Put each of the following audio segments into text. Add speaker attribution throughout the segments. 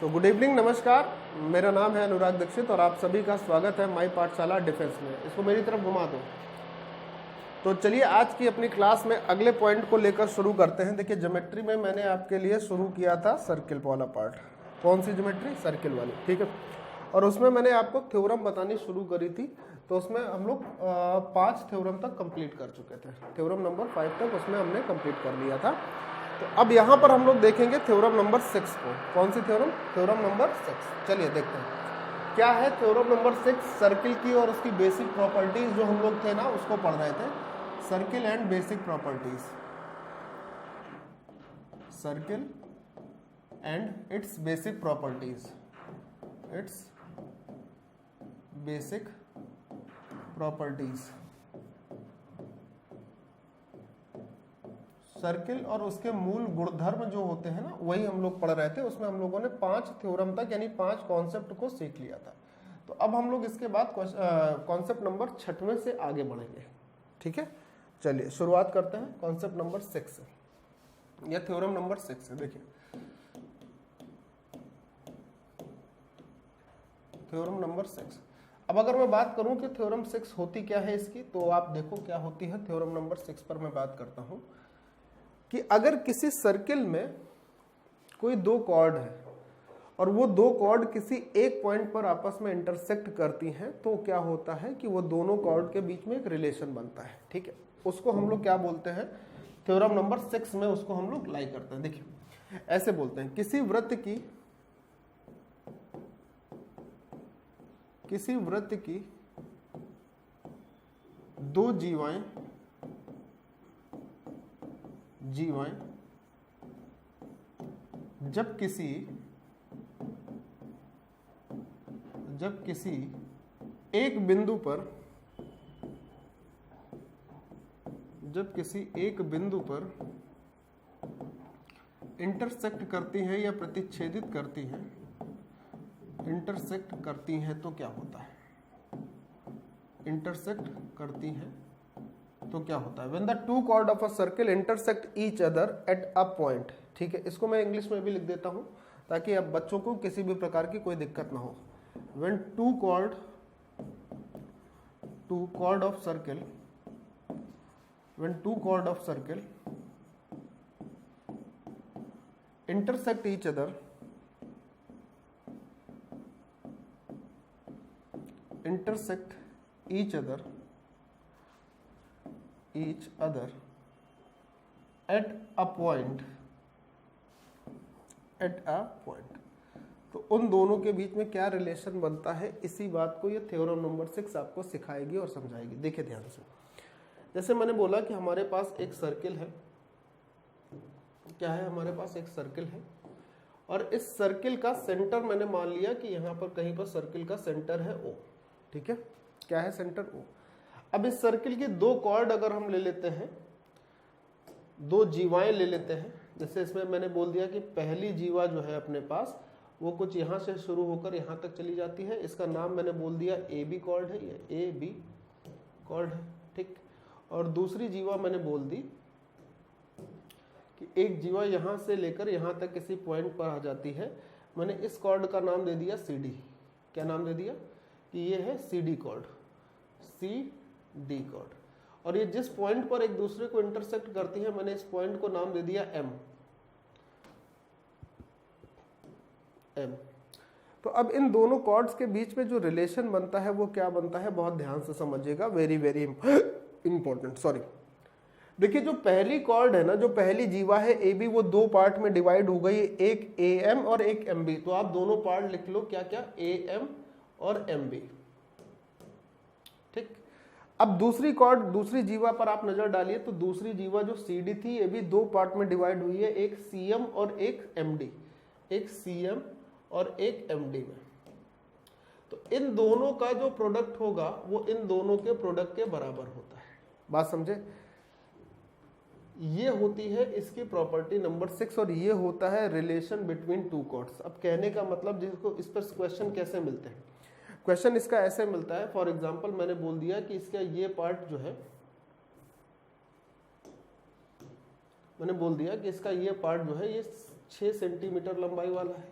Speaker 1: Good evening, नमस्कार। मेरा नाम है अनुराग दीक्षित और आप सभी का स्वागत है माई पाठशाला डिफेंस में। इसको मेरी तरफ घुमा दो। तो चलिए आज की अपनी क्लास में अगले पॉइंट को लेकर शुरू करते हैं। देखिए, ज्योमेट्री में मैंने आपके लिए शुरू किया था सर्किल वाला पार्ट। कौन सी ज्योमेट्री? सर्किल वाली, ठीक है। और उसमें मैंने आपको थ्योरम बतानी शुरू करी थी। तो उसमें हम लोग 5 थ्योरम तक कंप्लीट कर चुके थे। थ्योरम नंबर 5 तक उसमें हमने कंप्लीट कर लिया था। तो अब यहाँ पर हम लोग देखेंगे थ्योरम नंबर 6 को। कौन सी थ्योरम? Theorem number 6। चलिए देखते हैं क्या है थ्योरम नंबर 6। सर्किल की और उसकी बेसिक प्रॉपर्टीज जो हम लोग थे ना उसको पढ़ रहे थे। Circle and basic properties, circle and it's basic properties, it's basic properties. Circle और उसके मूल गुणधर्म जो होते हैं ना वही हम लोग पढ़ रहे थे। उसमें हम लोगों ने 5 थ्योरम तक यानी 5 कॉन्सेप्ट को सीख लिया था। तो अब हम लोग इसके बाद कॉन्सेप्ट नंबर 6वें से आगे बढ़ेंगे, ठीक है। चलिए शुरुआत करते हैं कॉन्सेप्ट नंबर 6 से, या थ्योरम नंबर 6 से। देखिए थ्योरम नंबर 6। अब अगर मैं बात करूं कि थ्योरम 6 होती क्या है इसकी, तो आप देखो क्या होती है। थ्योरम नंबर 6 पर मैं बात करता हूं कि अगर किसी सर्किल में कोई 2 कॉर्ड है और वो 2 कॉर्ड किसी एक पॉइंट पर आपस में इंटरसेक्ट करती हैं, तो क्या होता है कि वो दोनों कॉर्ड के बीच में एक रिलेशन बनता है, ठीक है। उसको हम लोग क्या बोलते हैं? थ्योरम नंबर 6 में उसको हम लोग लाई करते हैं। देखिए ऐसे बोलते हैं, किसी वृत्त की 2 जीवाएं जब किसी एक बिंदु पर इंटरसेक्ट करती हैं या प्रतिच्छेदित करती हैं, इंटरसेक्ट करती हैं तो क्या होता है? इंटरसेक्ट करती हैं तो क्या होता है? When the two chord of a circle intersect each other at a point, ठीक है। इसको मैं इंग्लिश में भी लिख देता हूं ताकि अब बच्चों को किसी भी प्रकार की कोई दिक्कत ना हो। When two chord of circle intersect each other at a point, तो उन दोनों के बीच में क्या रिलेशन बनता है, इसी बात को ये थ्योरम नंबर 6 आपको सिखाएगी और समझाएगी। देखिए ध्यान से, जैसे मैंने बोला कि हमारे पास एक सर्किल है। क्या है? हमारे पास एक सर्किल है और इस सर्किल का सेंटर मैंने मान लिया कि यहाँ पर कहीं पर सर्किल का सेंटर है O, ठीक है। क्या है? Centre O। अब इस सर्किल के 2 कॉर्ड अगर हम ले लेते हैं, 2 जीवाएं ले लेते हैं। जैसे इसमें मैंने बोल दिया कि पहली जीवा जो है अपने पास वो कुछ यहाँ से शुरू होकर यहाँ तक चली जाती है। इसका नाम मैंने बोल दिया AB कॉर्ड है, ये AB कॉर्ड है, ठीक। और दूसरी जीवा मैंने बोल दी कि एक जीवा यहाँ से लेकर यहाँ तक किसी पॉइंट पर आ जाती है। मैंने इस कॉर्ड का नाम दे दिया CD। क्या नाम दे दिया? कि ये है CD कॉर्ड, CD कॉर्ड। और ये जिस पॉइंट पर एक दूसरे को इंटरसेक्ट करती है, मैंने इस पॉइंट को नाम दे दिया M। तो अब इन दोनों कॉर्ड्स के बीच में जो रिलेशन बनता है वो क्या बनता है? बहुत ध्यान से समझिएगा, वेरी वेरी इंपॉर्टेंट। सॉरी, देखिए जो पहली कॉर्ड है ना, जो पहली जीवा है AB, वो 2 पार्ट में डिवाइड हो गई, एक AM और एक MB। तो आप दोनों पार्ट लिख लो, क्या क्या? AM और MB, ठीक। अब दूसरी कॉर्ड, दूसरी जीवा पर आप नजर डालिए तो दूसरी जीवा जो CD थी, ये भी 2 पार्ट में डिवाइड हुई है, एक CM और एक MD, एक CM और एक MD में। तो इन दोनों का जो प्रोडक्ट होगा वो इन दोनों के प्रोडक्ट के बराबर होता है। बात समझे? ये होती है इसकी प्रॉपर्टी नंबर 6 और ये होता है रिलेशन बिटवीन 2 कॉर्ड्स। अब कहने का मतलब, जिसको इस पर क्वेश्चन कैसे मिलते हैं, क्वेश्चन इसका ऐसे मिलता है। फॉर एग्जांपल मैंने बोल दिया कि इसका ये पार्ट जो है, मैंने बोल दिया कि इसका ये पार्ट जो है ये 6 सेंटीमीटर लंबाई वाला है,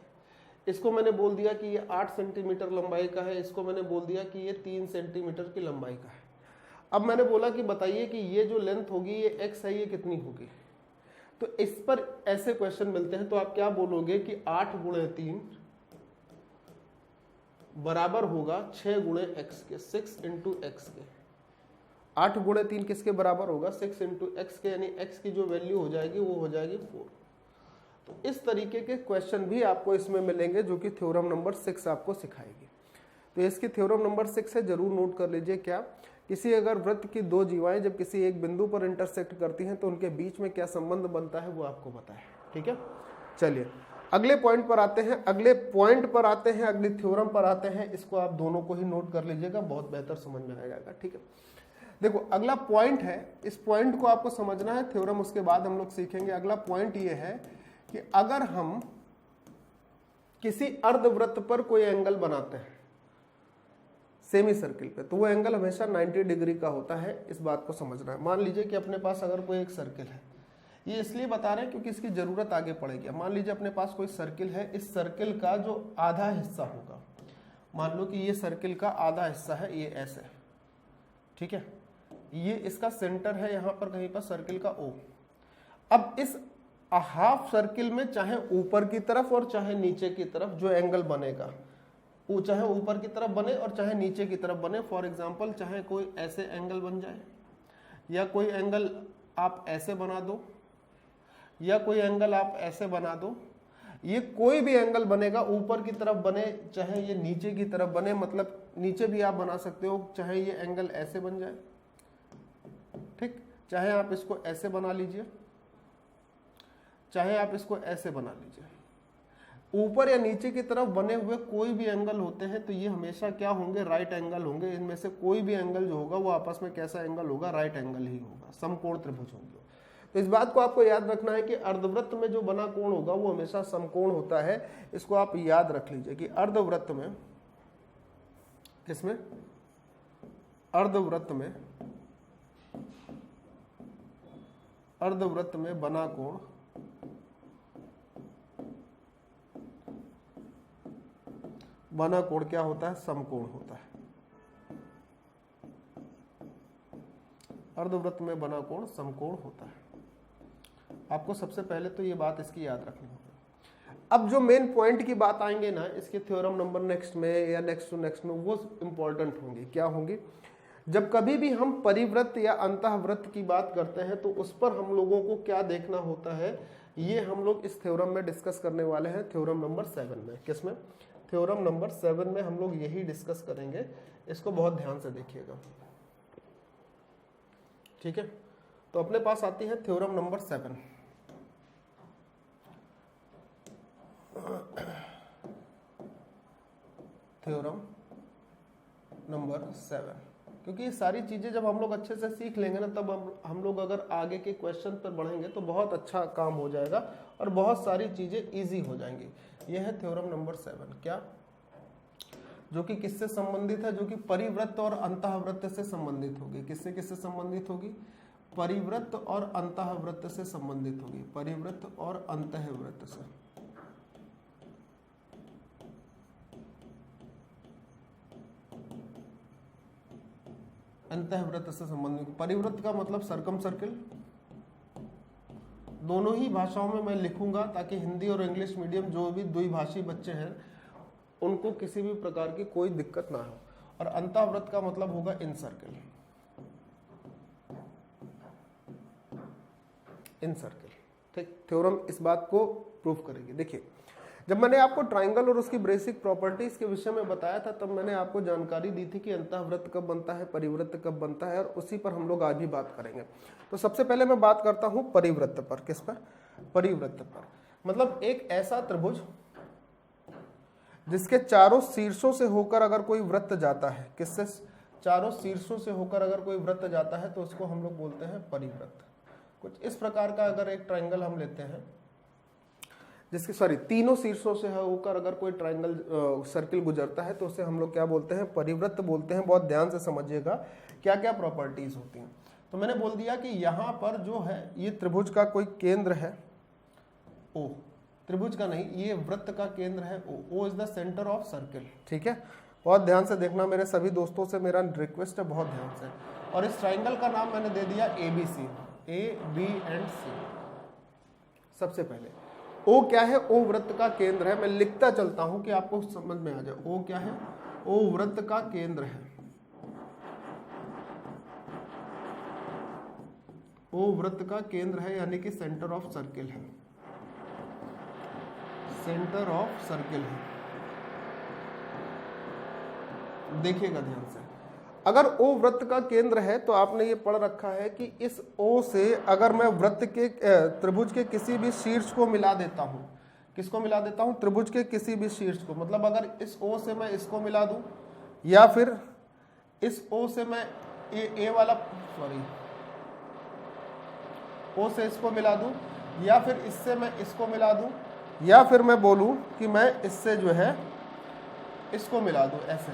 Speaker 1: इसको मैंने बोल दिया कि ये 8 सेंटीमीटर लंबाई का है, इसको मैंने बोल दिया कि ये 3 सेंटीमीटर की लंबाई का है। अब मैंने बोला कि बताइए कि ये जो लेंथ होगी ये x है, ये कितनी होगी। तो इस पर ऐसे क्वेश्चन मिलते हैं तो आप क्या बोलोगे कि 8 गुणे 3 बराबर होगा 6 गुणे x के, 6 इंटू एक्स के। 8 गुणे 3 किसके बराबर होगा, 6 इंटू एक्स के, यानी x की जो वैल्यू हो जाएगी वो हो जाएगी 4। तो इस तरीके के क्वेश्चन भी आपको इसमें मिलेंगे जो कि थ्योरम नंबर 6 आपको सिखाएगी। तो इसकी थ्योरम नंबर 6 है, जरूर नोट कर लीजिए। क्या, किसी अगर वृत्त की दो जीवाएं जब किसी एक बिंदु पर इंटरसेक्ट करती हैं तो उनके बीच में क्या संबंध बनता है वो आपको पता है। ठीक है, चलिए अगले पॉइंट पर आते हैं, अगली थ्योरम पर आते हैं। इसको आप दोनों को ही नोट कर लीजिएगा, बहुत बेहतर समझ में आ जाएगा। ठीक है, देखो अगला पॉइंट है, इस पॉइंट को आपको समझना है, थ्योरम उसके बाद हम लोग सीखेंगे। अगला पॉइंट ये है कि अगर हम किसी अर्धवृत्त पर कोई एंगल बनाते हैं सेमी सर्किल पे, तो वो एंगल हमेशा 90 डिग्री का होता है। इस बात को समझना है। मान लीजिए कि अपने पास अगर कोई एक सर्किल है, ये इसलिए बता रहे हैं क्योंकि इसकी जरूरत आगे पड़ेगी। मान लीजिए अपने पास कोई सर्किल है, इस सर्किल का जो आधा हिस्सा होगा, मान लो कि ये सर्किल का आधा हिस्सा है, ये ऐसे, ठीक है, ये इसका सेंटर है यहाँ पर कहीं पर सर्किल का O। अब इस हाफ सर्किल में चाहे ऊपर की तरफ और चाहे नीचे की तरफ जो एंगल बनेगा, वो चाहे ऊपर की तरफ बने और चाहे नीचे की तरफ बने। फॉर एग्जांपल चाहे कोई ऐसे एंगल बन जाए, या कोई एंगल आप ऐसे बना दो, या कोई एंगल आप ऐसे बना दो, ये कोई भी एंगल बनेगा, ऊपर की तरफ बने चाहे ये नीचे की तरफ बने, मतलब नीचे भी आप बना सकते हो, चाहे ये एंगल ऐसे बन जाए, ठीक, चाहे आप इसको ऐसे बना लीजिए, चाहे आप इसको ऐसे बना लीजिए। ऊपर या नीचे की तरफ बने हुए कोई भी एंगल होते हैं तो ये हमेशा क्या होंगे, राइट एंगल होंगे। इनमें से कोई भी एंगल जो होगा वो आपस में कैसा एंगल होगा, राइट एंगल ही होगा, समकोण त्रिभुज होंगे। तो इस बात को आपको याद रखना है कि अर्धवृत्त में जो बना कोण होगा वो हमेशा समकोण होता है। इसको आप याद रख लीजिए कि अर्धवृत्त में, किसमें, अर्धवृत्त में बना कोण क्या होता है, समकोण होता है। अर्धवृत्त में बना कोण समकोण होता है। आपको सबसे पहले तो ये बात इसकी याद रखनी होगी। अब जो मेन पॉइंट की बात आएंगे ना, इसके थ्योरम नंबर नेक्स्ट में या नेक्स्ट टू नेक्स्ट में, वो इंपॉर्टेंट होंगी। क्या होंगी, जब कभी भी हम परिवृत्त या अंतःवृत्त की बात करते हैं तो उस पर हम लोगों को क्या देखना होता है, ये हम लोग इस थ्योरम में डिस्कस करने वाले हैं, थ्योरम नंबर 7 में। किसमें, थ्योरम नंबर 7 में हम लोग यही डिस्कस करेंगे। इसको बहुत ध्यान से देखिएगा, ठीक है। तो अपने पास आती है थ्योरम नंबर 7। थ्योरम नंबर 7, क्योंकि ये सारी चीजें जब हम लोग अच्छे से सीख लेंगे ना, तब हम लोग अगर आगे के क्वेश्चन पर बढ़ेंगे तो बहुत अच्छा काम हो जाएगा और बहुत सारी चीजें इजी हो जाएंगी। यह है थ्योरम नंबर 7। क्या, जो कि किससे संबंधित है, जो कि परिवृत्त और अंतःवृत्त से संबंधित होगी। किससे किससे संबंधित होगी, परिवृत्त और अंतःवृत्त से संबंधित होगी, परिवृत्त और अंतःवृत्त से। अंतःवृत्त से संबंधित, परिवृत्त का मतलब सर्कम सर्किल। दोनों ही भाषाओं में मैं लिखूंगा ताकि हिंदी और इंग्लिश मीडियम जो भी द्विभाषी बच्चे हैं उनको किसी भी प्रकार की कोई दिक्कत ना हो। और अंतःवृत्त का मतलब होगा इन सर्किल, इन सर्किल, ठीक। थ्योरम इस बात को प्रूव करेगी। देखिए, जब मैंने आपको ट्राइंगल और उसकी बेसिक प्रॉपर्टीज के विषय में बताया था तब मैंने आपको जानकारी दी थी कि अंतःवृत्त कब बनता है, परिवृत्त कब बनता है, और उसी पर हम लोग आज भी बात करेंगे। तो सबसे पहले मैं बात करता हूं परिवृत्त पर। किस पर, परिवृत्त पर। मतलब एक ऐसा त्रिभुज जिसके चारों शीर्षों से होकर अगर कोई वृत्त जाता है, किससे, चारों शीर्षों से होकर अगर कोई वृत्त जाता है तो उसको हम लोग बोलते हैं परिवृत्त। कुछ इस प्रकार का अगर एक ट्राइंगल हम लेते हैं जिसके तीनों शीर्षों से होकर अगर कोई ट्राइंगल सर्किल गुजरता है तो उसे हम लोग क्या बोलते हैं, परिवृत्त बोलते हैं। बहुत ध्यान से समझिएगा क्या क्या प्रॉपर्टीज होती हैं। तो मैंने बोल दिया कि यहाँ पर जो है ये त्रिभुज का कोई केंद्र है O, त्रिभुज का नहीं, ये वृत्त का केंद्र है O is the centre of circle. ठीक है, बहुत ध्यान से देखना, मेरे सभी दोस्तों से मेरा रिक्वेस्ट है, बहुत ध्यान से। और इस ट्राइंगल का नाम मैंने दे दिया ABC, A B and C। सबसे पहले O क्या है? O वृत्त का केंद्र है। मैं लिखता चलता हूं कि आपको समझ में आ जाए। O क्या है? O वृत्त का केंद्र है। O वृत्त का केंद्र है, यानी कि सेंटर ऑफ सर्किल है, सेंटर ऑफ सर्किल है। देखिएगा ध्यान से, अगर O वृत्त का केंद्र है तो आपने ये पढ़ रखा है कि इस O से अगर मैं वृत्त के त्रिभुज के किसी भी शीर्ष को मिला देता हूं, किसको मिला देता हूं? त्रिभुज के किसी भी शीर्ष को। मतलब अगर इस O से मैं इसको मिला दूं, या फिर इस O से मैं A वाला O से इसको मिला दूं, या फिर इससे मैं इसको मिला दूं, या फिर मैं बोलूं कि मैं इससे जो है इसको मिला दूं, ऐसे।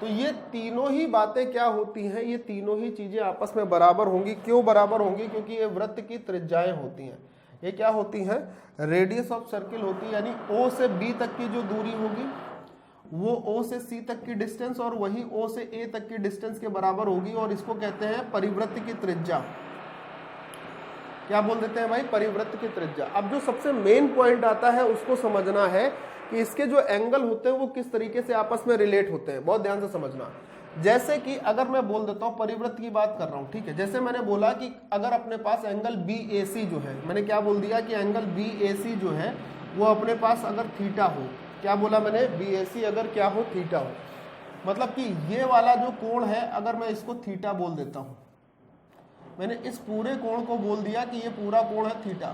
Speaker 1: तो ये तीनों ही बातें क्या होती हैं? ये तीनों ही चीजें आपस में बराबर होंगी। क्यों बराबर होंगी? क्योंकि ये वृत्त की त्रिज्याएं होती हैं। ये क्या होती हैं? रेडियस ऑफ सर्किल होती है, यानी O से B तक की जो दूरी होगी वो O से C तक की डिस्टेंस और वही O से A तक की डिस्टेंस के बराबर होगी, और इसको कहते हैं परिवृत्त की त्रिज्या। क्या बोल देते हैं भाई? परिवृत्त की त्रिज्या। अब जो सबसे मेन पॉइंट आता है उसको समझना है कि इसके जो एंगल होते हैं वो किस तरीके से आपस में रिलेट होते हैं। बहुत ध्यान से समझना। जैसे कि अगर मैं बोल देता हूं, परिवृत्त की बात कर रहा हूं, ठीक है। जैसे मैंने बोला कि अगर अपने पास एंगल BAC जो है, मैंने क्या बोल दिया कि एंगल BAC जो है वो अपने पास अगर थीटा हो, क्या बोला मैंने? BAC अगर क्या हो? थीटा हो। मतलब कि ये वाला जो कोण है, अगर मैं इसको थीटा बोल देता हूं, मैंने इस पूरे कोण को बोल दिया कि ये पूरा कोण है थीटा,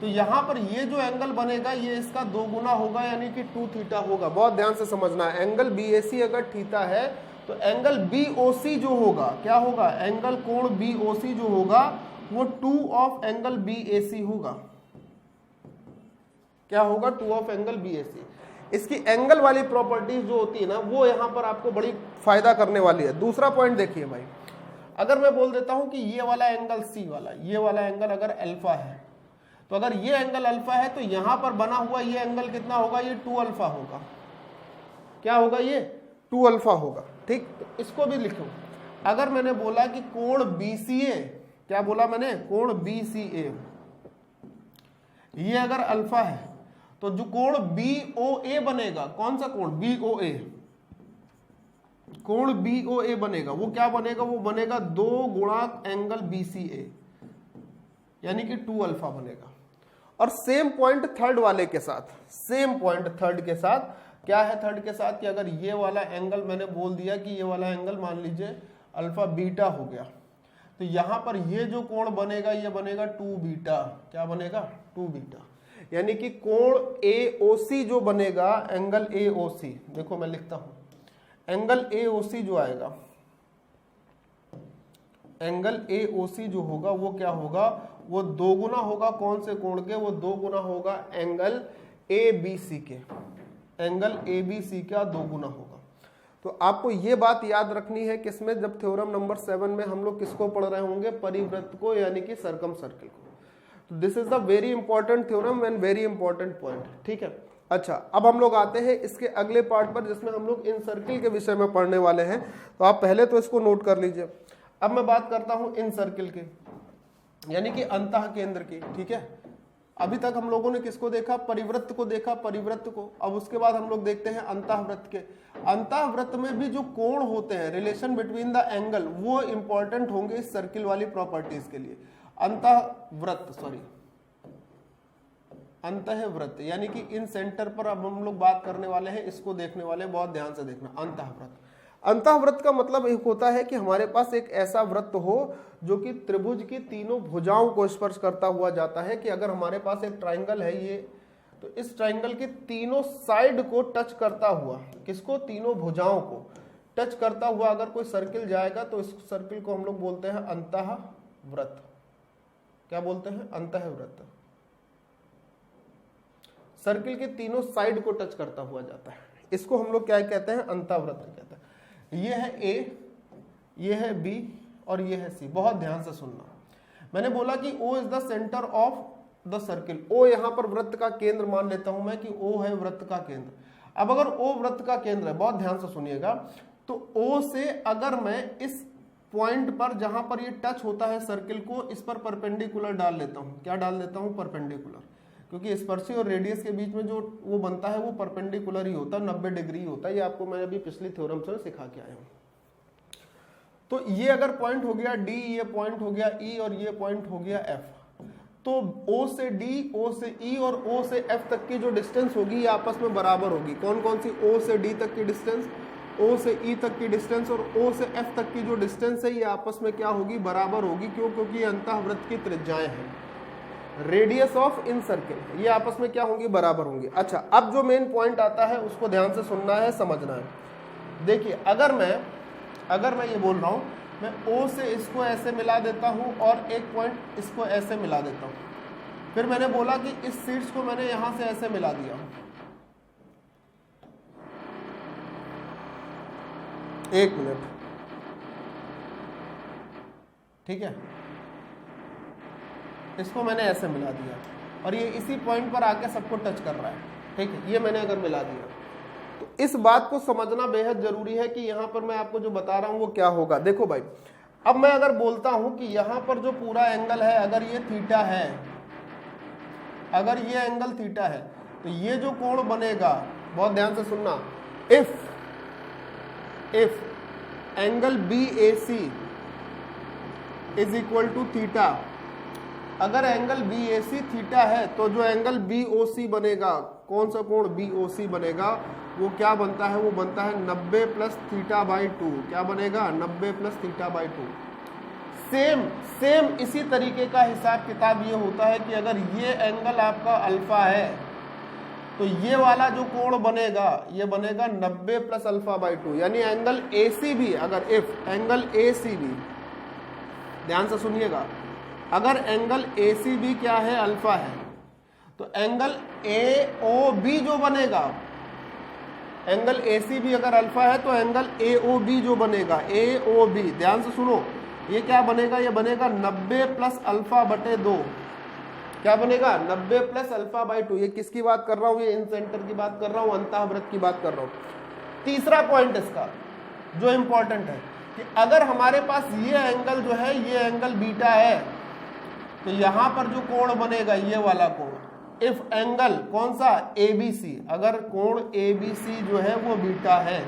Speaker 1: तो यहां पर ये जो एंगल बनेगा ये इसका 2 गुना होगा, यानी कि 2 थीटा होगा। बहुत ध्यान से समझना है। एंगल BAC अगर थीटा है तो एंगल BOC जो होगा, क्या होगा? एंगल कोण BOC जो होगा वो 2 ऑफ एंगल BAC होगा। क्या होगा? 2 ऑफ एंगल BAC। इसकी एंगल वाली प्रॉपर्टीज जो होती है ना, वो यहां पर आपको बड़ी फायदा करने वाली है। दूसरा पॉइंट देखिए भाई, अगर मैं बोल देता हूं कि ये वाला एंगल C वाला, ये वाला एंगल अगर अल्फा है, तो अगर ये एंगल अल्फा है तो यहां पर बना हुआ ये एंगल कितना होगा? ये 2 अल्फा होगा। क्या होगा? ये 2 अल्फा होगा। ठीक, तो इसको भी लिखो। अगर मैंने बोला कि कोण BCA, क्या बोला मैंने? कोण BCA, ये अगर अल्फा है तो जो कोण BOA बनेगा, कौन सा कोण? BOA, कोण BOA बनेगा, वो क्या बनेगा? वो बनेगा 2 गुणा एंगल BCA, यानी कि 2 अल्फा बनेगा। और सेम पॉइंट थर्ड वाले के साथ, सेम पॉइंट थर्ड के साथ, क्या है थर्ड के साथ? कि अगर ये वाला एंगल मैंने बोल दिया कि ये वाला एंगल मान लीजिए अल्फा बीटा हो गया, तो यहां पर ये जो कोण बनेगा ये बनेगा 2 बीटा। क्या बनेगा? 2 बीटा, यानी कि कोण AOC जो बनेगा, एंगल AOC, देखो मैं लिखता हूं, एंगल AOC जो आएगा, एंगल AOC जो होगा वो क्या होगा? वो 2 गुना होगा कौन से कोण के? वो 2 गुना होगा एंगल ABC के, एंगल ABC का 2 गुना होगा। तो आपको ये बात याद रखनी है किसमें? जब थ्योरम नंबर 7 में हम लोग किसको पढ़ रहे होंगे? परिवृत्त को, यानी कि सर्कम सर्किल को। तो this is the very important theorem and very important point. ठीक है, अच्छा, अब हम लोग आते हैं इसके अगले पार्ट पर, जिसमें हम लोग इन सर्किल के विषय में पढ़ने वाले हैं। तो आप पहले तो इसको नोट कर लीजिए। अब मैं बात करता हूं इन सर्किल की, यानी कि अंतः केंद्र की। ठीक है, अभी तक हम लोगों ने किसको देखा? परिवृत्त को देखा, परिवृत्त को। अब उसके बाद हम लोग देखते हैं अंतःवृत्त के। अंतःवृत्त में भी जो कोण होते हैं, रिलेशन बिटवीन द एंगल, वो इंपॉर्टेंट होंगे इस सर्किल वाली प्रॉपर्टीज के लिए। अंतःवृत्त, यानी कि इन सेंटर पर अब हम लोग बात करने वाले हैं, इसको देखने वाले हैं, बहुत ध्यान से देखना। अंतःवृत्त, अंतःवृत्त का मतलब एक होता है कि हमारे पास एक ऐसा वृत्त हो जो कि त्रिभुज की तीनों भुजाओं को स्पर्श करता हुआ जाता है। कि अगर हमारे पास एक ट्राइंगल है ये, तो इस ट्राइंगल के तीनों साइड को टच करता हुआ, किसको? तीनों भुजाओं को टच करता हुआ अगर कोई सर्किल जाएगा तो इस सर्किल को हम लोग बोलते हैं अंतःवृत्त। क्या बोलते हैं? अंतःवृत्त। सर्किल के तीनों साइड को टच करता हुआ जाता है, इसको हम लोग क्या कहते हैं? अंतःवृत्त कहते हैं। ये है A, ये है B और ये है C। बहुत ध्यान से सुनना। मैंने बोला कि O is the centre of the circle. O यहाँ पर वृत्त का केंद्र मान लेता हूं मैं कि ओ है वृत्त का केंद्र। अब अगर ओ वृत्त का केंद्र है, बहुत ध्यान से सुनिएगा, तो ओ से अगर मैं इस पॉइंट पर जहां पर ये टच होता है सर्किल को, इस पर परपेंडिकुलर डाल लेता हूं। क्या डाल देता हूं? परपेंडिकुलर, क्योंकि स्पर्शी और रेडियस के बीच में जो वो बनता है वो परपेंडिकुलर ही होता है, 90 डिग्री होता है। ये आपको मैं अभी पिछली थ्योरम से सिखा के आया हूं। तो ये अगर पॉइंट हो गया डी, ये पॉइंट हो गया ई और ये पॉइंट हो गया एफ, तो O से D, O से E और O से F तक की जो डिस्टेंस होगी ये आपस में बराबर होगी। कौन कौन सी? O से D तक की डिस्टेंस, O से E तक की डिस्टेंस और O से F तक की जो डिस्टेंस है ये आपस में क्या होगी? बराबर होगी। क्यों? क्योंकि ये अंतःवृत्त की त्रिज्याएं हैं, रेडियस ऑफ इन सर्किल, ये आपस में क्या होंगी? बराबर होंगी। अच्छा, अब जो मेन पॉइंट आता है उसको ध्यान से सुनना है, समझना है। देखिए, अगर मैं ये बोल रहा हूं, मैं O से इसको ऐसे मिला देता हूं और एक पॉइंट इसको ऐसे मिला देता हूं, फिर मैंने बोला कि इस शीट्स को मैंने यहां से ऐसे मिला दिया, एक मिनट, ठीक है, इसको मैंने ऐसे मिला दिया और ये इसी पॉइंट पर आके सबको टच कर रहा है, ठीक है, ये मैंने अगर मिला दिया, तो इस बात को समझना बेहद जरूरी है कि यहां पर मैं आपको जो बता रहा हूं वो क्या होगा। देखो भाई, अब मैं अगर बोलता हूं कि यहां पर जो पूरा एंगल है, अगर ये थीटा है, अगर ये एंगल थीटा है, तो ये जो कोण बनेगा, बहुत ध्यान से सुनना, if angle BAC is equal to theta, अगर एंगल BAC थीटा है तो जो एंगल BOC बनेगा, कौन सा कोण? BOC बनेगा, वो क्या बनता है? वो बनता है 90 प्लस थीटा बाई 2। क्या बनेगा? 90 प्लस थीटा बाई 2। सेम इसी तरीके का हिसाब किताब ये होता है कि अगर ये एंगल आपका अल्फा है तो ये वाला जो कोण बनेगा ये बनेगा 90 प्लस अल्फा बाई 2, यानी एंगल ACB, अगर इफ एंगल ACB, ध्यान से सुनिएगा, अगर एंगल ACB क्या है? अल्फा है, तो एंगल AOB जो बनेगा, एंगल ACB अगर अल्फा है तो एंगल AOB जो बनेगा, AOB, ध्यान से सुनो, ये क्या बनेगा? ये बनेगा 90 प्लस अल्फा बटे 2। क्या बनेगा? 90 प्लस अल्फा बाई 2। ये किसकी बात कर रहा हूं? ये इन सेंटर की बात कर रहा हूं, अंतःवृत्त की बात कर रहा हूं। तीसरा पॉइंट इसका जो इंपॉर्टेंट है कि अगर हमारे पास ये एंगल जो है, ये एंगल बीटा है, तो यहां पर जो कोण बनेगा ये वाला कोण, इफ एंगल कौन सा? ABC, अगर कोण ABC जो है वो बीटा है,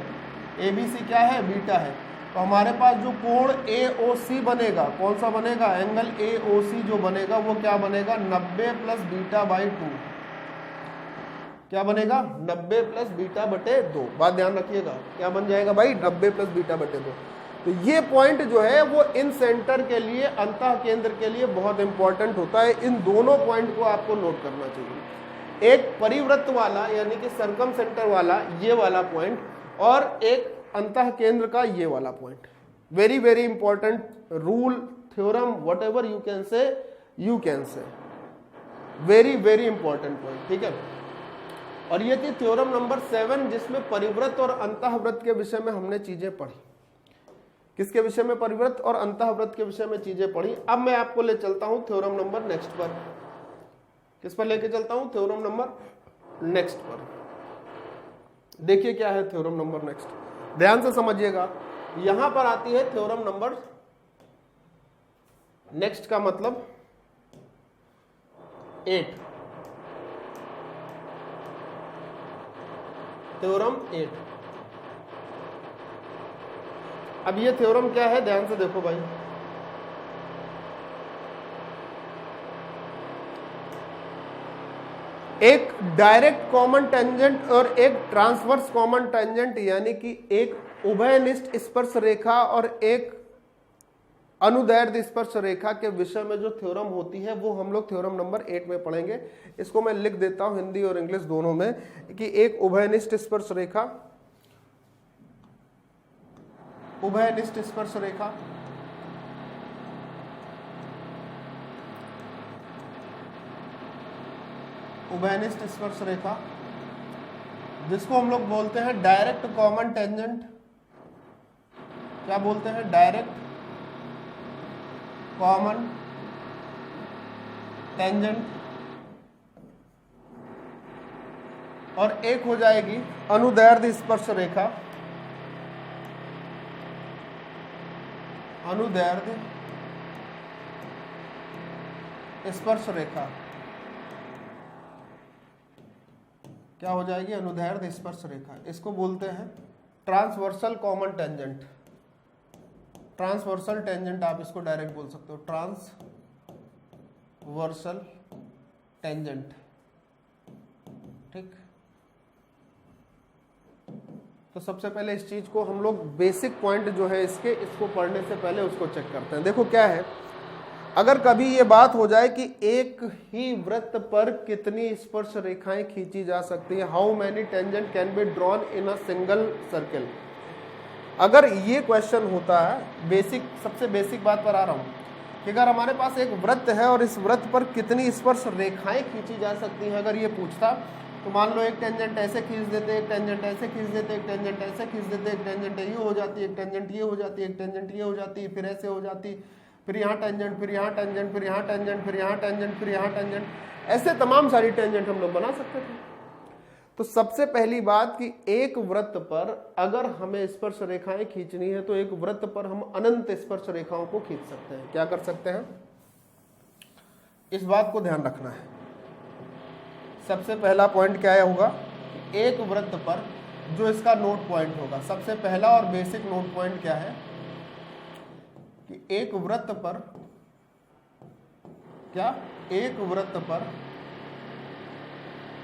Speaker 1: ABC क्या है? बीटा है, तो हमारे पास जो कोण AOC बनेगा, कौन सा बनेगा? एंगल AOC जो बनेगा वो क्या बनेगा? 90 प्लस बीटा बाई 2। क्या बनेगा? 90 प्लस बीटा बटे 2। बात ध्यान रखिएगा, क्या बन जाएगा भाई? 90 प्लस बीटा बटे 2। तो ये पॉइंट जो है वो इन सेंटर के लिए, अंतः केंद्र के लिए बहुत इंपॉर्टेंट होता है। इन दोनों पॉइंट को आपको नोट करना चाहिए, एक परिवृत्त वाला यानी कि सर्कम सेंटर वाला ये वाला पॉइंट, और एक अंतः केंद्र का ये वाला point. Very very important rule, theorem, what ever you can say, very very important point, ठीक है। और ये थी थ्योरम नंबर 7, जिसमें परिवृत्त और अंतःवृत्त के विषय में हमने चीजें पढ़ी। किसके विषय में? परिवृत्त और अंतःवृत्त के विषय में चीजें पढ़ी। अब मैं आपको ले चलता हूं थ्योरम नंबर नेक्स्ट पर। किस पर लेके चलता हूं? थ्योरम नंबर नेक्स्ट पर। देखिए क्या है थ्योरम नंबर नेक्स्ट, ध्यान से समझिएगा। यहां पर आती है थ्योरम नंबर नेक्स्ट का मतलब 8, थ्योरम 8। अब ये थ्योरम क्या है? ध्यान से देखो भाई, एक डायरेक्ट कॉमन टेंजेंट और एक ट्रांसवर्स कॉमन टेंजेंट, यानी कि एक उभयनिष्ठ स्पर्श रेखा और एक अनुदैर्ध्य स्पर्श रेखा के विषय में जो थ्योरम होती है वो हम लोग थ्योरम नंबर 8 में पढ़ेंगे। इसको मैं लिख देता हूं हिंदी और इंग्लिश दोनों में कि एक उभयनिष्ठ स्पर्श रेखा, उभयनिष्ठ स्पर्श रेखा उभयनिष्ठ स्पर्श रेखा जिसको हम लोग बोलते हैं डायरेक्ट कॉमन टेंजेंट। क्या बोलते हैं? डायरेक्ट कॉमन टेंजेंट और एक हो जाएगी अनुदैर्ध्य स्पर्श रेखा, अनुदैर्ध्य स्पर्श रेखा क्या हो जाएगी? अनुदैर्ध्य स्पर्श रेखा। इसको बोलते हैं transversal common tangent, transversal tangent आप इसको डायरेक्ट बोल सकते हो, ट्रांसवर्सल टेंजेंट। ठीक, तो सबसे पहले इस चीज को हम लोग बेसिक पॉइंट जो है इसके, इसको पढ़ने से पहले उसको चेक करते हैं। देखो क्या है, अगर कभी ये बात हो जाए कि एक ही वृत्त पर कितनी स्पर्श रेखाएं खींची जा सकती है, how many tangent can be drawn in a single circle, अगर ये क्वेश्चन होता है, बेसिक सबसे बेसिक बात पर आ रहा हूं कि अगर हमारे पास एक वृत्त है और इस वृत्त पर कितनी स्पर्श रेखाएं खींची जा सकती हैं, अगर ये पूछता तो मान लो एक टेंजेंट ऐसे खींच देते, एक टेंजेंट ऐसे खींच देते, एक टेंजेंट ऐसे खींच देते, एक टेंजेंट ये हो जाती, एक टेंजेंट ये हो जाती, एक टेंजेंट ये हो जाती, फिर ऐसे हो जाती, फिर यहाँ टेंजेंट, फिर यहाँ टेंजेंट, फिर यहाँ टेंजेंट, फिर यहाँ टेंजेंट, फिर यहाँ टेंजेंट, ऐसे तमाम सारी टेंजेंट हम लोग बना सकते थे। तो सबसे पहली बात कि एक वृत्त पर अगर हमें स्पर्श रेखाएं खींचनी है तो एक वृत्त पर हम अनंत स्पर्श रेखाओं को खींच सकते हैं। क्या कर सकते हैं, इस बात को ध्यान रखना है। सबसे पहला पॉइंट क्या होगा, एक वृत्त पर जो इसका नोट पॉइंट होगा, सबसे पहला और बेसिक नोट पॉइंट क्या है कि एक वृत्त पर क्या, एक वृत्त पर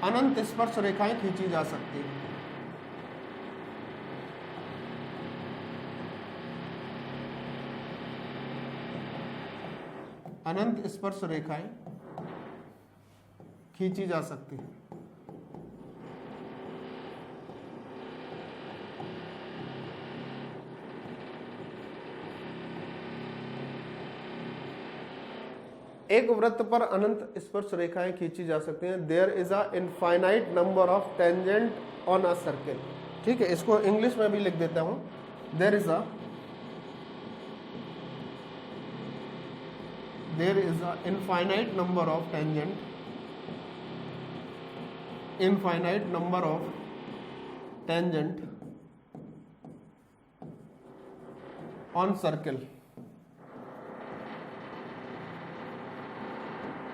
Speaker 1: अनंत स्पर्श रेखाएं खींची जा सकती हैं। अनंत स्पर्श रेखाएं खींची जा सकती हैं। एक वृत्त पर अनंत स्पर्श रेखाएं खींची जा सकती हैं। There is a infinite number of tangent on a circle. ठीक है, इसको इंग्लिश में भी लिख देता हूं, there is a infinite number of tangent, infinite number of tangent on circle,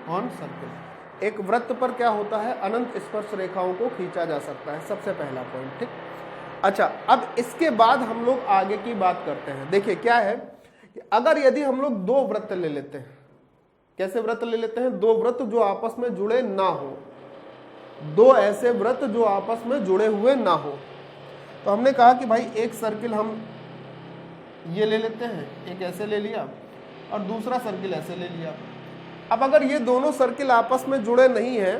Speaker 1: on circle. एक वृत्त पर क्या होता है, अनंत स्पर्श रेखाओं को खींचा जा सकता है, सबसे पहला पॉइंट। ठीक, अच्छा, अब इसके बाद हम लोग आगे की बात करते हैं। देखिए क्या है कि अगर यदि हम लोग दो वृत्त ले लेते हैं, कैसे वृत्त ले लेते हैं, दो वृत्त जो आपस में जुड़े ना हो, दो ऐसे वृत्त जो आपस में जुड़े हुए ना हो, तो हमने कहा कि भाई एक सर्किल हम ये ले लेते हैं, एक ऐसे ले लिया और दूसरा सर्किल ऐसे ले लिया। अब अगर ये दोनों सर्किल आपस में जुड़े नहीं हैं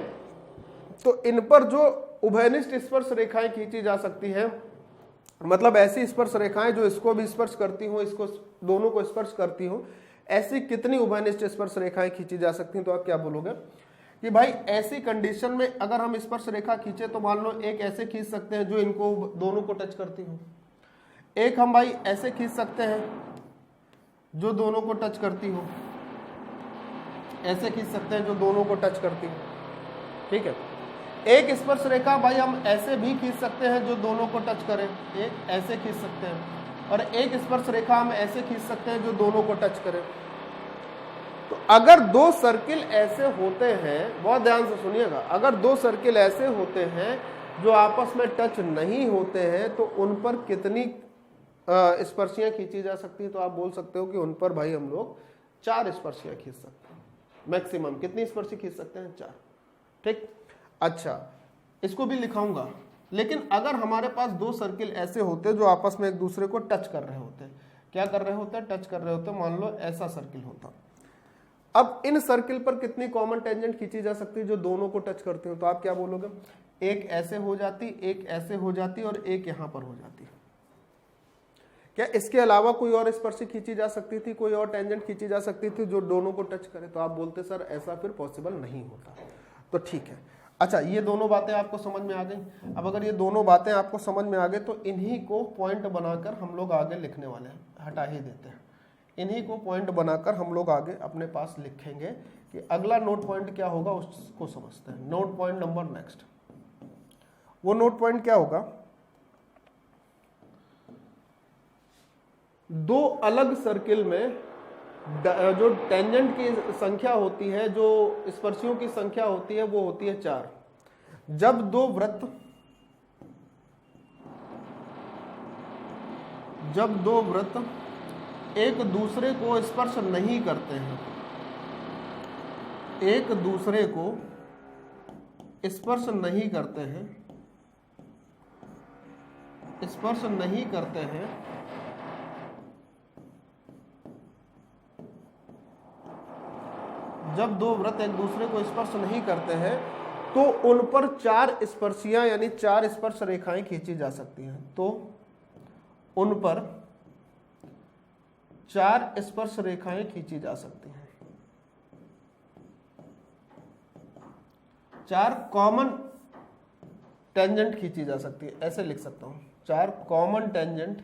Speaker 1: तो इन पर जो उभयनिष्ठ स्पर्श रेखाएं खींची जा सकती हैं, मतलब ऐसी स्पर्श रेखाएं जो इसको भी स्पर्श करती हो, इसको दोनों को स्पर्श करती हो, ऐसी कितनी उभयनिष्ठ स्पर्श रेखाएं खींची जा सकती हैं? तो आप क्या बोलोगे कि भाई ऐसी कंडीशन में अगर हम स्पर्श रेखा खींचे तो मान लो एक ऐसे खींच सकते हैं जो इनको दोनों को टच करती हो, एक हम भाई ऐसे खींच सकते हैं जो दोनों को टच करती हो, ऐसे खींच सकते हैं जो दोनों को टच करती हो। ठीक है, एक स्पर्श रेखा भाई हम ऐसे भी खींच सकते हैं जो दोनों को टच करे, एक ऐसे खींच सकते हैं, और एक स्पर्श रेखा हम ऐसे खींच सकते हैं जो दोनों को टच करे। तो अगर दो सर्किल ऐसे होते हैं, बहुत ध्यान से सुनिएगा, अगर दो सर्किल ऐसे होते हैं जो आपस में टच नहीं होते हैं तो उन पर कितनी स्पर्शियां खींची जा सकती है? तो आप बोल सकते हो कि उन पर भाई हम लोग 4 स्पर्शियां खींच सकते हैं। मैक्सिमम कितनी स्पर्शी खींच सकते हैं? 4। ठीक, अच्छा, इसको भी लिखाऊंगा। लेकिन अगर हमारे पास दो सर्किल ऐसे होते जो आपस में एक दूसरे को टच कर रहे होते, क्या कर रहे होते? टच कर रहे होते। मान लो ऐसा सर्किल होता, अब इन सर्किल पर कितनी कॉमन टेंजेंट खींची जा सकती है जो दोनों को टच करती हो? तो आप क्या बोलोगे? एक ऐसे हो जाती, एक ऐसे हो जाती और एक यहां पर हो जाती। क्या इसके अलावा कोई और स्पर्शी खींची जा सकती थी, कोई और टेंजेंट खींची जा सकती थी जो दोनों को टच करे? तो आप बोलते सर ऐसा फिर पॉसिबल नहीं होता। तो ठीक है, अच्छा, ये दोनों बातें आपको समझ में आ गई। अब अगर ये दोनों बातें आपको समझ में आ गई तो इन्हीं को पॉइंट बनाकर हम लोग आगे लिखने वाले हैं, हटा ही देते हैं। इन्हीं को पॉइंट बनाकर हम लोग आगे अपने पास लिखेंगे कि अगला नोट पॉइंट क्या होगा उसको समझते हैं। नोट पॉइंट नंबर नेक्स्ट, वो नोट पॉइंट क्या होगा, दो अलग सर्किल में जो टेंजेंट की संख्या होती है, जो स्पर्शियों की संख्या होती है, वो होती है 4। जब दो वृत्त एक दूसरे को स्पर्श नहीं करते हैं, एक दूसरे को स्पर्श नहीं करते हैं, स्पर्श नहीं करते हैं, जब दो वृत्त एक दूसरे को स्पर्श नहीं करते हैं तो उन पर 4 स्पर्शियां यानी 4 स्पर्श रेखाएं खींची जा सकती हैं। तो उन पर 4 स्पर्श रेखाएं खींची जा सकती हैं, 4 कॉमन टेंजेंट खींची जा सकती है, ऐसे लिख सकता हूं, 4 कॉमन टेंजेंट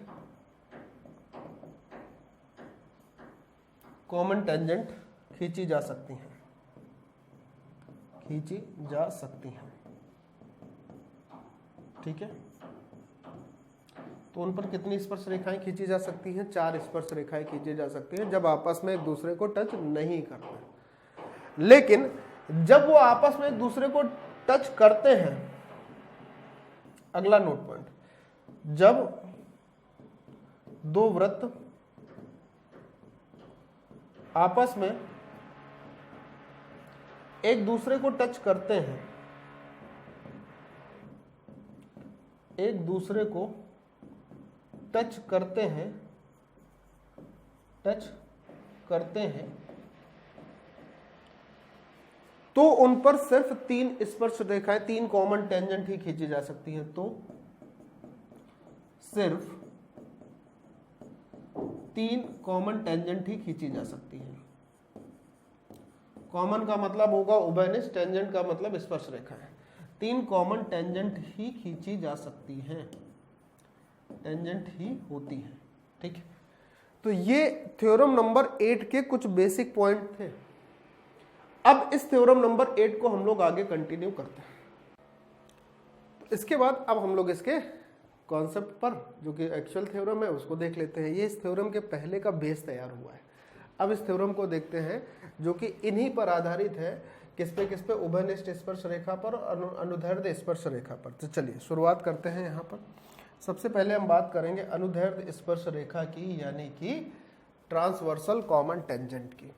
Speaker 1: खींची जा सकती हैं, खींची जा सकती हैं। ठीक है, तो उन पर कितनी स्पर्श रेखाएं खींची जा सकती हैं, 4 स्पर्श रेखाएं खींची जा सकती हैं जब आपस में एक दूसरे को टच नहीं करते। लेकिन जब वो आपस में एक दूसरे को टच करते हैं, अगला नोट पॉइंट, जब दो वृत्त आपस में एक दूसरे को टच करते हैं, एक दूसरे को टच करते हैं, तो उन पर सिर्फ 3 स्पर्श रेखाएं, 3 कॉमन टेंजेंट ही खींची जा सकती हैं। तो सिर्फ 3 कॉमन टेंजेंट ही खींची जा सकती हैं। कॉमन का मतलब होगा उभयनिष्ठ, टेंजेंट का मतलब स्पर्श रेखा है। 3 कॉमन टेंजेंट ही खींची जा सकती हैं, टेंजेंट ही होती है। ठीक है, तो ये थ्योरम नंबर 8 के कुछ बेसिक पॉइंट थे। अब इस थ्योरम नंबर 8 को हम लोग आगे कंटिन्यू करते हैं। इसके बाद अब हम लोग इसके कॉन्सेप्ट पर, जो कि एक्चुअल थ्योरम है, उसको देख लेते हैं। ये इस थ्योरम के पहले का बेस तैयार हुआ है। अब इस थ्योरम को देखते हैं, जो कि इन्हीं पर आधारित है। किस पे? उभयनिष्ठ स्पर्श रेखा पर और अनुदैर्ध्य स्पर्श रेखा पर। तो चलिए शुरुआत करते हैं। यहाँ पर सबसे पहले हम बात करेंगे अनुदैर्ध्य स्पर्श रेखा की, यानी कि ट्रांसवर्सल कॉमन टेंजेंट की।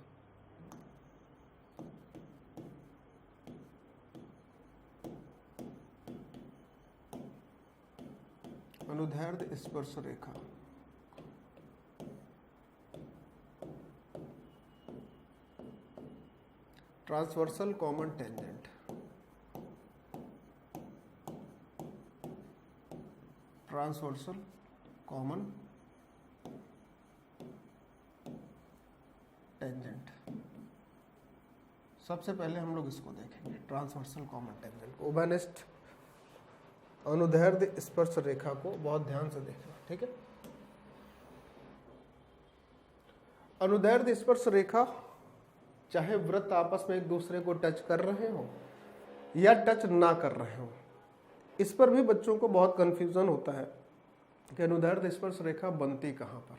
Speaker 1: अनुदैर्ध्य स्पर्श रेखा, transversal common tangent, transversal common tangent. सबसे पहले हम लोग इसको देखेंगे, ट्रांसवर्सल कॉमन टेंजेंट, उभयनिष्ठ अनुदैर्ध्य स्पर्श रेखा को बहुत ध्यान से देखना। ठीक है, अनुदैर्ध्य स्पर्श रेखा, चाहे वृत्त आपस में एक दूसरे को टच कर रहे हो या टच ना कर रहे हो, इस पर भी बच्चों को बहुत कंफ्यूजन होता है कि अनुदैर्ध्य स्पर्श रेखा बनती कहाँ पर।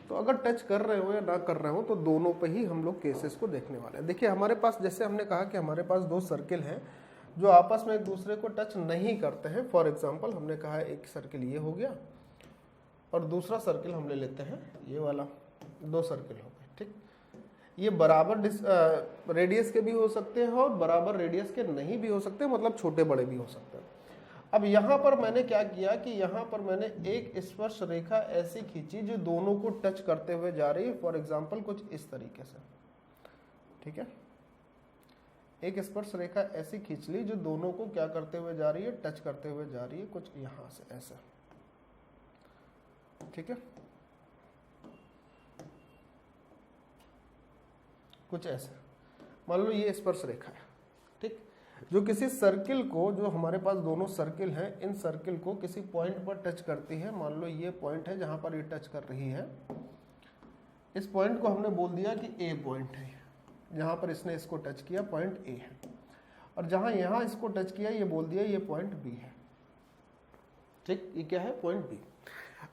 Speaker 1: तो अगर टच कर रहे हो या ना कर रहे हो, तो दोनों पे ही हम लोग केसेस को देखने वाले हैं। देखिए, हमारे पास, जैसे हमने कहा कि हमारे पास 2 सर्किल हैं जो आपस में एक दूसरे को टच नहीं करते हैं। फॉर एग्जाम्पल हमने कहा एक सर्किल ये हो गया और दूसरा सर्किल हम ले लेते हैं ये वाला। 2 सर्किल हो गए। ठीक, ये बराबर रेडियस के भी हो सकते हैं और बराबर रेडियस के नहीं भी हो सकते, मतलब छोटे बड़े भी हो सकते हैं। अब यहाँ पर मैंने क्या किया कि यहाँ पर मैंने एक स्पर्श रेखा ऐसी खींची जो दोनों को टच करते हुए जा रही है। फॉर एग्जाम्पल कुछ इस तरीके से। ठीक है, एक स्पर्श रेखा ऐसी खींच ली जो दोनों को क्या करते हुए जा रही है, टच करते हुए जा रही है, कुछ यहां से ऐसा। ठीक है, कुछ ऐसे मान लो ये स्पर्श रेखा है। ठीक, जो किसी सर्किल को, जो हमारे पास दोनों सर्किल हैं, इन सर्किल को किसी पॉइंट पर टच करती है। मान लो ये पॉइंट है जहां पर ये टच कर रही है। इस पॉइंट को हमने बोल दिया कि ए पॉइंट है। जहां पर इसने इसको टच किया पॉइंट ए है, और जहां यहां इसको टच किया ये बोल दिया ये पॉइंट बी है। ठीक, ये क्या है, पॉइंट बी।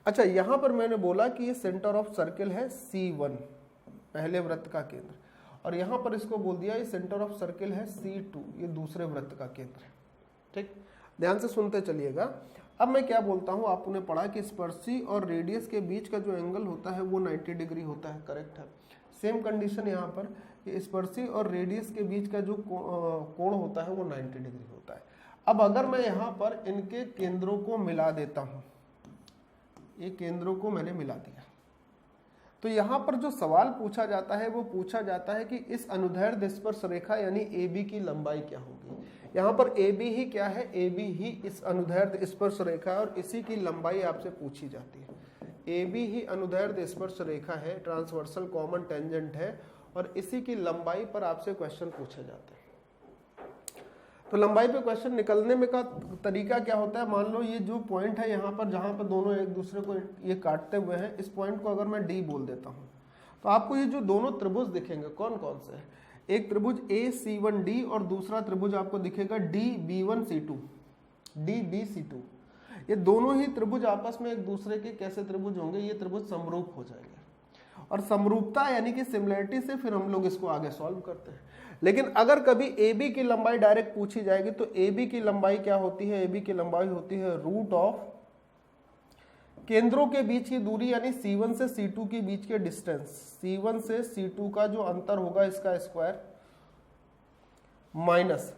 Speaker 1: अच्छा, यहां पर मैंने बोला कि ये सेंटर ऑफ सर्किल है C1, पहले वृत्त का केंद्र, और यहां पर इसको बोल दिया ये सेंटर ऑफ सर्किल है C2, ये दूसरे वृत्त का केंद्र है। ठीक, ध्यान से सुनते चलिएगा। अब मैं क्या बोलता हूं, आपने पढ़ा कि स्पर्शी और रेडियस के बीच का जो एंगल होता है वो 90 डिग्री होता है, करेक्ट है। सेम कंडीशन यहाँ पर कि स्पर्शी और रेडियस के बीच का जो कोण होता है वो 90 डिग्री होता है। अब अगर मैं यहाँ पर इनके केंद्रों को मिला देता हूँ, ये केंद्रों को मैंने मिला दिया, तो यहाँ पर जो सवाल पूछा जाता है वो पूछा जाता है कि इस अनुदैर्ध्य स्पर्श रेखा यानी AB की लंबाई क्या होगी। यहाँ पर AB ही क्या है, AB ही इस अनुदैर्ध्य स्पर्श रेखा है और इसी की लंबाई आपसे पूछी जाती है। AB ही अनुदैर्ध्य स्पर्श रेखा है, ट्रांसवर्सल कॉमन टेंजेंट है, और इसी की लंबाई पर आपसे क्वेश्चन पूछे जाते हैं। तो लंबाई पे क्वेश्चन निकलने में का तरीका क्या होता है, मान लो ये जो पॉइंट है यहाँ पर जहाँ पर दोनों एक दूसरे को ये काटते हुए हैं, इस पॉइंट को अगर मैं D बोल देता हूँ तो आपको ये जो दोनों त्रिभुज दिखेंगे कौन कौन से हैं, एक त्रिभुज AC1D और दूसरा त्रिभुज आपको दिखेगा DB1C2, DBC2। ये दोनों ही त्रिभुज आपस में एक दूसरे के कैसे त्रिभुज होंगे, ये त्रिभुज समरूप हो जाएंगे, और समरूपता यानी कि सिमिलरिटी से फिर हम लोग इसको आगे सॉल्व करते हैं। लेकिन अगर कभी AB की लंबाई डायरेक्ट पूछी जाएगी तो AB की लंबाई क्या होती है, AB की लंबाई होती है रूट ऑफ केंद्रों के बीच की दूरी यानी C1 से C2 के बीच के डिस्टेंस, C1 से C2 का जो अंतर होगा इसका स्क्वायर, माइनस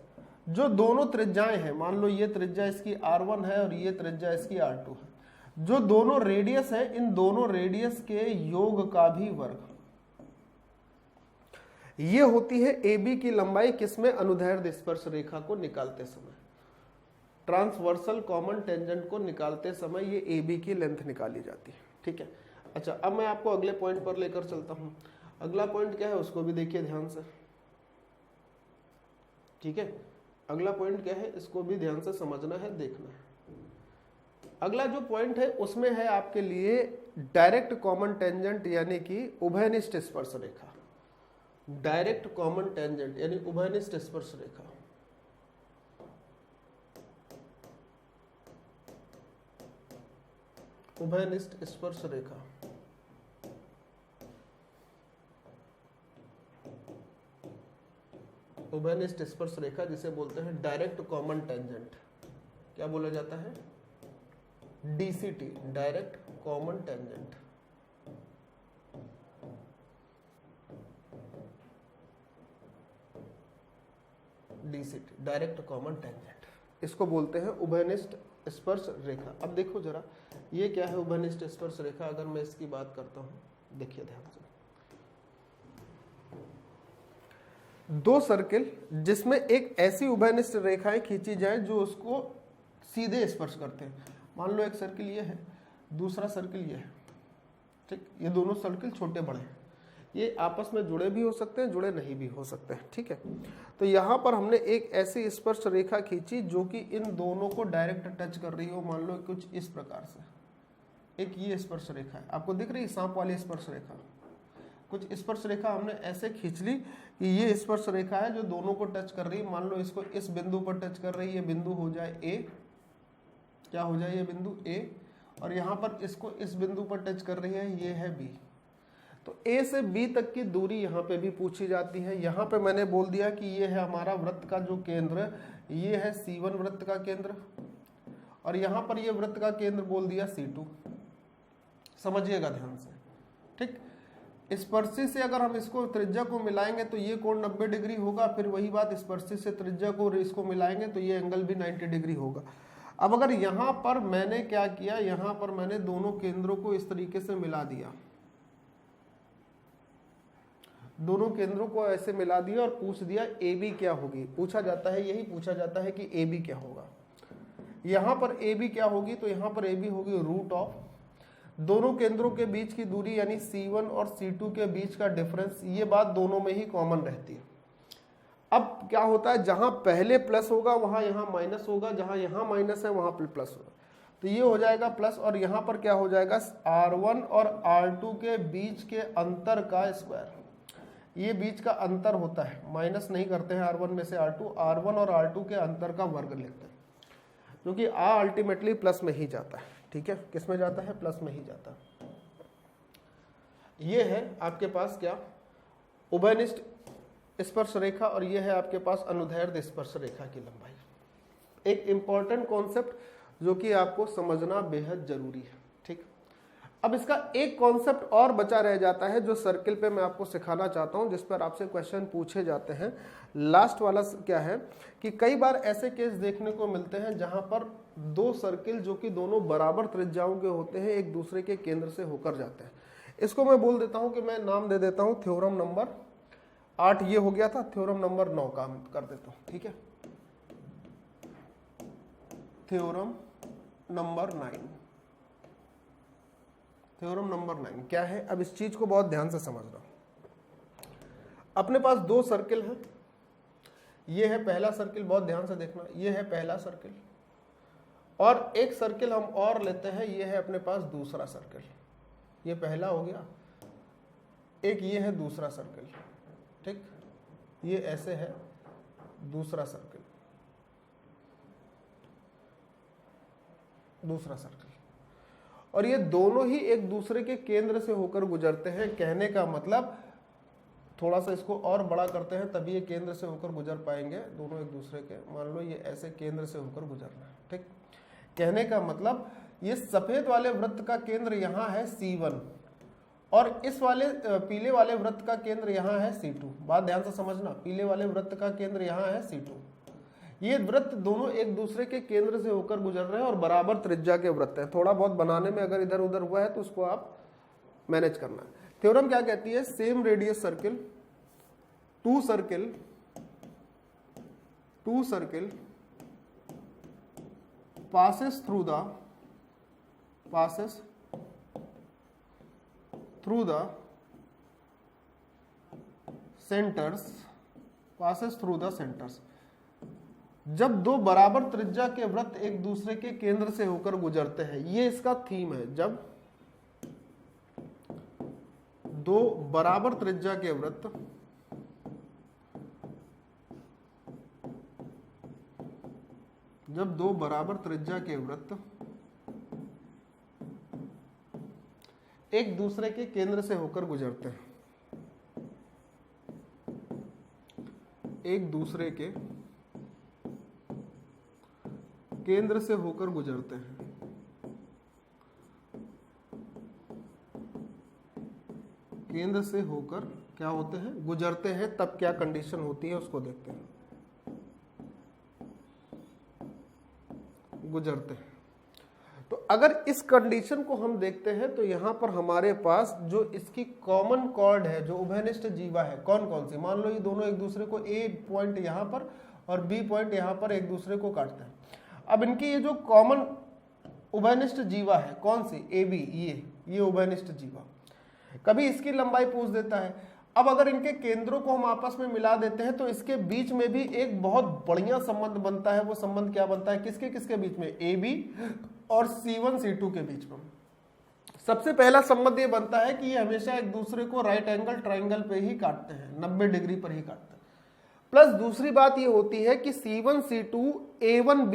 Speaker 1: जो दोनों त्रिज्याएं हैं, मान लो ये त्रिज्या इसकी R1 है और ये त्रिज्या इसकी R2 है, जो दोनों रेडियस है इन दोनों रेडियस के योग का भी वर्ग। ये होती है AB की लंबाई, किसमें, अनुदैर्ध्य स्पर्श रेखा को निकालते समय, ट्रांसवर्सल कॉमन टेंजेंट को निकालते समय ये AB की लेंथ निकाली जाती है। ठीक है, अच्छा अब मैं आपको अगले पॉइंट पर लेकर चलता हूं। अगला पॉइंट क्या है उसको भी देखिए ध्यान से। ठीक है, अगला पॉइंट क्या है इसको भी ध्यान से समझना है, देखना है। अगला जो पॉइंट है उसमें है आपके लिए डायरेक्ट कॉमन टेंजेंट यानी कि उभयनिष्ठ स्पर्श रेखा, डायरेक्ट कॉमन टेंजेंट यानी उभयनिष्ठ स्पर्श रेखा। उभयनिष्ठ स्पर्श रेखा उभयनिष्ठ स्पर्श रेखा जिसे बोलते हैं डायरेक्ट कॉमन टेंजेंट, क्या बोला जाता है, DCT, direct common tangent. DCT, direct common tangent, इसको बोलते हैं उभयनिष्ठ स्पर्श रेखा। अब देखो जरा ये क्या है उभयनिष्ठ स्पर्श रेखा, अगर मैं इसकी बात करता हूं, देखिए ध्यान से, दो सर्किल जिसमें एक ऐसी उभयनिष्ठ रेखाएं खींची जाए जो उसको सीधे स्पर्श करते हैं। मान लो एक सर्किल ये है, दूसरा सर्किल ये है, ठीक, ये दोनों सर्किल छोटे बड़े हैं, ये आपस में जुड़े भी हो सकते हैं, जुड़े नहीं भी हो सकते हैं। ठीक है, तो यहाँ पर हमने एक ऐसी स्पर्श रेखा खींची जो कि इन दोनों को डायरेक्ट टच कर रही हो, मान लो कुछ इस प्रकार से। एक ये स्पर्श रेखा है, आपको दिख रही है सांप वाली स्पर्श रेखा, कुछ स्पर्श रेखा हमने ऐसे खींच ली कि ये स्पर्श रेखा है जो दोनों को टच कर रही है। मान लो इसको इस बिंदु पर टच कर रही है, ये बिंदु हो जाए A, क्या हो जाए ये बिंदु A, और यहाँ पर इसको इस बिंदु पर टच कर रही है, ये है B। तो A से B तक की दूरी यहाँ पे भी पूछी जाती है। यहाँ पे मैंने बोल दिया कि ये है हमारा वृत्त का जो केंद्र, ये है C1 वृत्त का केंद्र, और यहाँ पर ये वृत्त का केंद्र बोल दिया C2। समझिएगा ध्यान से, ठीक। स्पर्शी से अगर हम इसको त्रिज्या को मिलाएंगे तो ये कोण 90 डिग्री होगा, फिर वही बात स्पर्शी से त्रिज्या को इसको मिलाएंगे तो ये एंगल भी 90 डिग्री होगा। अब अगर यहाँ पर मैंने क्या किया, यहाँ पर मैंने दोनों केंद्रों को इस तरीके से मिला दिया, दोनों केंद्रों को ऐसे मिला दिया और पूछ दिया AB क्या होगी। पूछा जाता है, यही पूछा जाता है कि AB क्या होगा। यहाँ पर AB क्या होगी, तो यहाँ पर AB होगी रूट ऑफ दोनों केंद्रों के बीच की दूरी यानी C1 और C2 के बीच का डिफरेंस। ये बात दोनों में ही कॉमन रहती है। अब क्या होता है, जहां पहले प्लस होगा वहां यहाँ माइनस होगा, जहां यहाँ माइनस है वहां प्लस होगा, तो ये हो जाएगा प्लस, और यहाँ पर क्या हो जाएगा R1 और R2 के बीच के अंतर का स्क्वायर। ये बीच का अंतर होता है, माइनस नहीं करते हैं R1 में से R2, R1 और R2 के अंतर का वर्ग लिखते हैं। जो कि आ अल्टीमेटली प्लस में ही जाता है, ठीक है, किस में जाता है, प्लस में ही जाता है। ये है आपके पास क्या, उभयनिष्ठ स्पर्श रेखा, और ये है आपके पास अनुदैर्ध्य स्पर्श रेखा की लंबाई। एक इंपॉर्टेंट कॉन्सेप्ट जो कि आपको समझना बेहद जरूरी है, ठीक। अब इसका एक कॉन्सेप्ट और बचा रह जाता है जो सर्किल पे मैं आपको सिखाना चाहता हूं, जिस पर आपसे क्वेश्चन पूछे जाते हैं। लास्ट वाला क्या है कि कई बार ऐसे केस देखने को मिलते हैं जहां पर दो सर्किल जो कि दोनों बराबर त्रिज्याओं के होते हैं एक दूसरे के केंद्र से होकर जाते हैं। इसको मैं बोल देता हूं कि मैं नाम दे देता हूं थ्योरम नंबर 8 ये हो गया था, थ्योरम नंबर 9 का कर देता हूं, ठीक है। थ्योरम नंबर 9, थ्योरम नंबर 9 क्या है, अब इस चीज को बहुत ध्यान से समझना। अपने पास दो सर्किल हैं, ये है पहला सर्किल, बहुत ध्यान से देखना, ये है पहला सर्किल, और एक सर्किल हम और लेते हैं, ये है अपने पास दूसरा सर्किल। ये पहला हो गया, एक ये है दूसरा सर्किल, ठीक, ये ऐसे है दूसरा सर्किल, दूसरा सर्किल, और ये दोनों ही एक दूसरे के केंद्र से होकर गुजरते हैं। कहने का मतलब, थोड़ा सा इसको और बड़ा करते हैं तभी ये केंद्र से होकर गुजर पाएंगे, दोनों एक दूसरे के, मान लो ये ऐसे केंद्र से होकर गुजरना है, ठीक। कहने का मतलब ये सफेद वाले वृत्त का केंद्र यहाँ है C1 और इस वाले पीले वाले वृत्त का केंद्र यहाँ है C2। बात ध्यान से समझना, पीले वाले वृत्त का केंद्र यहाँ है C2। ये वृत्त दोनों एक दूसरे के केंद्र से होकर गुजर रहे हैं और बराबर त्रिज्या के वृत्त हैं। थोड़ा बहुत बनाने में अगर इधर उधर हुआ है तो उसको आप मैनेज करना है। थ्योरम क्या कहती है, same radius circle, two circle passes through the centers। जब दो बराबर त्रिज्या के वृत्त एक दूसरे के केंद्र से होकर गुजरते हैं, ये इसका थीम है। जब दो बराबर त्रिज्या के वृत्त एक दूसरे के केंद्र से होकर गुजरते हैं, एक दूसरे के केंद्र से होकर गुजरते हैं, केंद्र से होकर क्या होते हैं, गुजरते हैं, तब क्या कंडीशन होती है उसको देखते हैं। गुजरते हैं, तो अगर इस कंडीशन को हम देखते हैं तो यहां पर हमारे पास जो इसकी कॉमन कॉर्ड है, जो उभयनिष्ठ जीवा है, कौन कौन सी, मान लो ये दोनों एक दूसरे को ए पॉइंट यहां पर और बी पॉइंट यहां पर एक दूसरे को काटते हैं। अब इनकी ये जो कॉमन उभयनिष्ठ जीवा है कौन सी, ए बी, ये उभयनिष्ठ जीवा, कभी इसकी लंबाई पूछ देता है। अब अगर इनके केंद्रों को हम आपस में मिला देते हैं तो इसके बीच में भी एक बहुत बढ़िया संबंध बनता है। वो संबंध क्या बनता है, किसके किसके बीच में, ए बी और C1 C2 के बीच में। सबसे पहला संबंध ये बनता है कि ये हमेशा एक दूसरे को राइट एंगल ट्राइंगल पे ही काटते हैं, 90 डिग्री पर ही काटते हैं। प्लस दूसरी बात ये होती है कि C1 C2 A1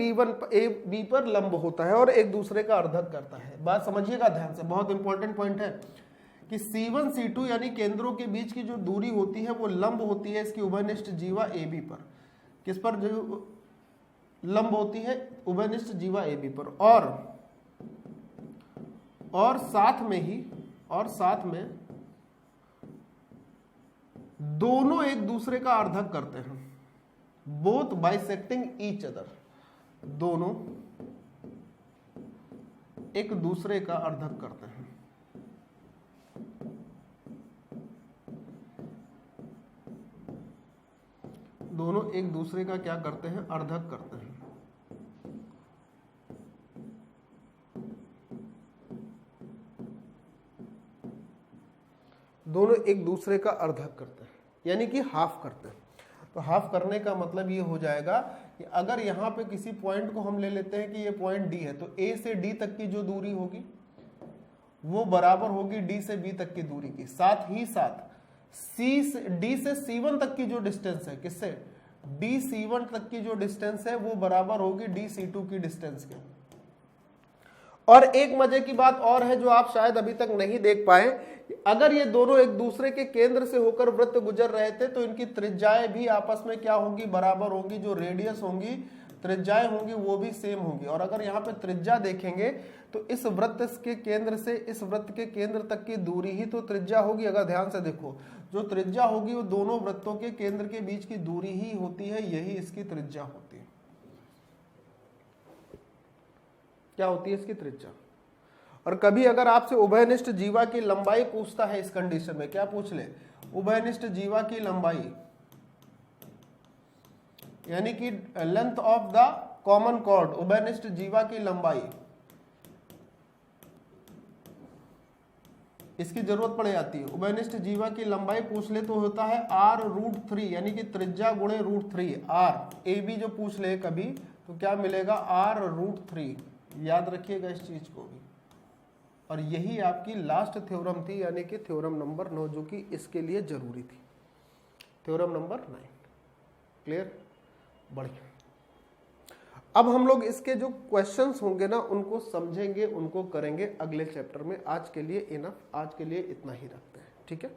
Speaker 1: B पर लंब होता है और एक दूसरे का अर्धक करता है। बात समझिएगा ध्यान से, बहुत इंपॉर्टेंट पॉइंट है कि C1 C2 यानी केंद्रों के बीच की जो दूरी होती है वो लंब होती है इसकी उभयनिष्ठ जीवा AB पर। किस पर जो लंब होती है, उभयनिष्ठ जीवा AB पर। और साथ में दोनों एक दूसरे का अर्धक करते हैं, बोथ बाइसेक्टिंग ईच अदर, दोनों एक दूसरे का अर्धक करते हैं। दोनों एक दूसरे का क्या करते हैं, अर्धक करते हैं। दोनों एक दूसरे का अर्धक करते हैं, यानी कि हाफ करते हैं। तो हाफ करने का मतलब ये हो जाएगा कि अगर यहाँ पे किसी पॉइंट को हम ले लेते हैं कि ये पॉइंट डी है, तो ए से डी तक की जो दूरी होगी वो बराबर होगी डी से बी तक की दूरी की। साथ ही साथ डी से C1 तक की जो डिस्टेंस है, किससे, DC1 तक की जो डिस्टेंस है वो बराबर होगी DC2 की डिस्टेंस के। और एक मजे की बात और है जो आप शायद अभी तक नहीं देख पाए, अगर ये दोनों एक दूसरे के केंद्र से होकर वृत्त गुजर रहे थे तो इनकी त्रिज्याएं भी आपस में क्या होंगी, बराबर होंगी। जो रेडियस होंगी, त्रिज्याएं होंगी, वो भी सेम होंगी। और अगर यहाँ पे त्रिज्या देखेंगे तो इस वृत्त के केंद्र से इस वृत्त के केंद्र तक की दूरी ही तो त्रिज्या होगी। अगर ध्यान से देखो, जो त्रिज्या होगी वो दोनों वृत्तों के केंद्र के बीच की दूरी ही होती है, यही इसकी त्रिज्या होती है। क्या होती है इसकी त्रिज्या। और कभी अगर आपसे उभयनिष्ठ जीवा की लंबाई पूछता है, इस कंडीशन में क्या पूछ ले, उभयनिष्ठ जीवा की लंबाई, यानी कि length of the common chord, उभयनिष्ठ जीवा की लंबाई, इसकी जरूरत पड़ जाती है। उभयनिष्ठ जीवा की लंबाई पूछ ले तो होता है r√3, यानी कि त्रिज्या गुणे √3। r ए बी जो पूछ ले कभी तो क्या मिलेगा, r√3। याद रखिएगा इस चीज को भी। और यही आपकी लास्ट थ्योरम थी, यानी कि थ्योरम नंबर 9, जो कि इसके लिए जरूरी थी, थ्योरम नंबर 9। क्लियर, बढ़िया। अब हम लोग इसके जो क्वेश्चंस होंगे ना उनको समझेंगे, उनको करेंगे अगले चैप्टर में। आज के लिए इनफ, आज के लिए इतना ही रखते हैं, ठीक है।